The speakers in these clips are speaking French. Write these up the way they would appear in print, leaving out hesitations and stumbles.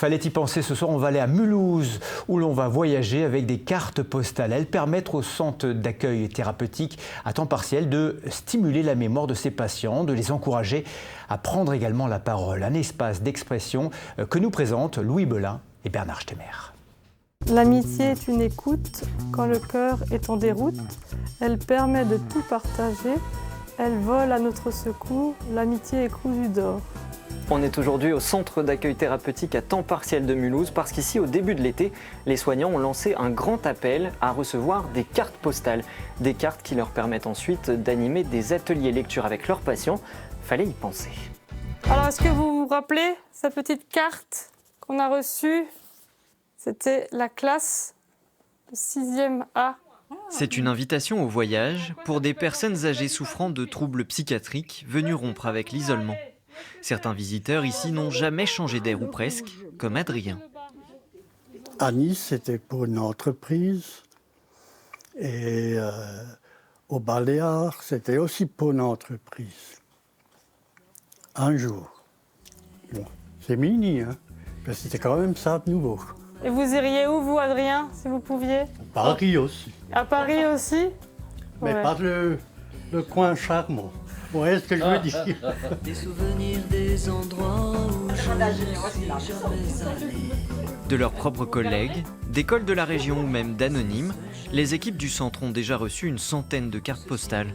Fallait y penser, ce soir on va aller à Mulhouse où l'on va voyager avec des cartes postales. Elles permettent au centre d'accueil thérapeutique à temps partiel de stimuler la mémoire de ses patients, de les encourager à prendre également la parole. Un espace d'expression que nous présentent Louis Belin et Bernard Stemmer. L'amitié est une écoute quand le cœur est en déroute. Elle permet de tout partager. Elle vole à notre secours. L'amitié est cousue d'or. On est aujourd'hui au centre d'accueil thérapeutique à temps partiel de Mulhouse parce qu'ici, au début de l'été, les soignants ont lancé un grand appel à recevoir des cartes postales. Des cartes qui leur permettent ensuite d'animer des ateliers lecture avec leurs patients. Fallait y penser. Alors, est-ce que vous vous rappelez cette petite carte qu'on a reçue? C'était la classe de 6e A. C'est une invitation au voyage pour des personnes âgées souffrant de troubles psychiatriques venues rompre avec l'isolement. Certains visiteurs ici n'ont jamais changé d'air ou presque, comme Adrien. À Nice, c'était pour une entreprise. Et au Baléares, c'était aussi pour une entreprise. Un jour. Bon, c'est mini, hein, mais c'était quand même ça de nouveau. Et vous iriez où, vous, Adrien, si vous pouviez? Paris aussi. À Paris aussi? Mais Ouais. pas le coin charmant. Vous voyez ce que je veux dire? Des souvenirs des endroits où De leurs propres collègues, d'écoles de la région ou même d'anonymes, les équipes du centre ont déjà reçu une centaine de cartes postales.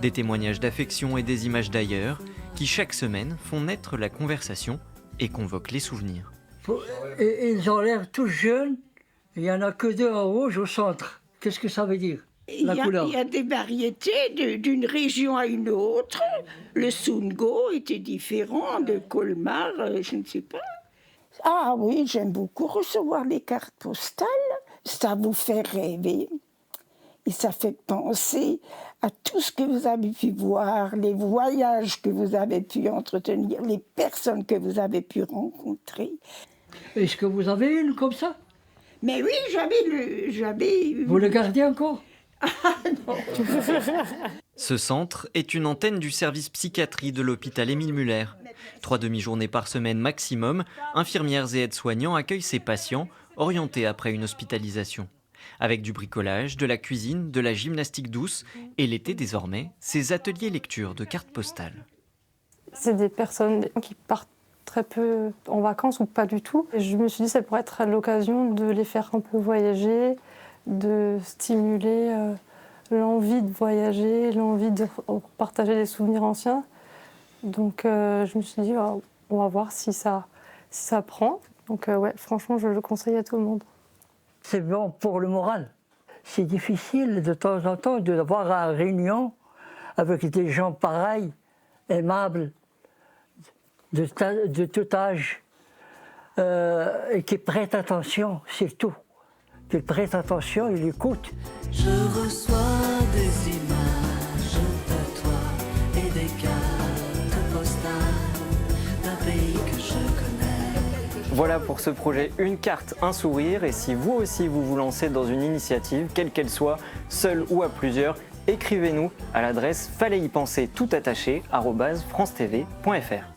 Des témoignages d'affection et des images d'ailleurs qui chaque semaine font naître la conversation et convoquent les souvenirs. Et ils ont l'air tous jeunes, il n'y en a que deux en rouge au centre. Qu'est-ce que ça veut dire, la couleur? Il y a des variétés d'une région à une autre. Le Sungo était différent de Colmar, je ne sais pas. Ah oui, j'aime beaucoup recevoir les cartes postales. Ça vous fait rêver. Et ça fait penser à tout ce que vous avez pu voir, les voyages que vous avez pu entretenir, les personnes que vous avez pu rencontrer. Est-ce que vous avez une comme ça? Mais oui, j'avais... Vous le gardez encore? Ce centre est une antenne du service psychiatrie de l'hôpital Émile Muller. 3 demi-journées par semaine maximum, infirmières et aides-soignants accueillent ces patients orientés après une hospitalisation. Avec du bricolage, de la cuisine, de la gymnastique douce et l'été désormais, ces ateliers lecture de cartes postales. C'est des personnes qui partent très peu en vacances ou pas du tout. Et je me suis dit que ça pourrait être l'occasion de les faire un peu voyager, de stimuler l'envie de voyager, l'envie de partager des souvenirs anciens. Donc je me suis dit, on va voir si ça prend. Donc ouais, franchement, je le conseille à tout le monde. C'est bon pour le moral. C'est difficile de temps en temps d'avoir une réunion avec des gens pareils, aimables, de tout âge, et qui prêtent attention, c'est tout. Qu'ils prêtent attention, ils écoutent. je reçois des images de toi et des cartes postales d'un pays que je connais. Voilà pour ce projet Une carte, un sourire. Et si vous aussi vous vous lancez dans une initiative, quelle qu'elle soit, seule ou à plusieurs, écrivez-nous à l'adresse fallait-y-penser tout attaché @francetv.fr.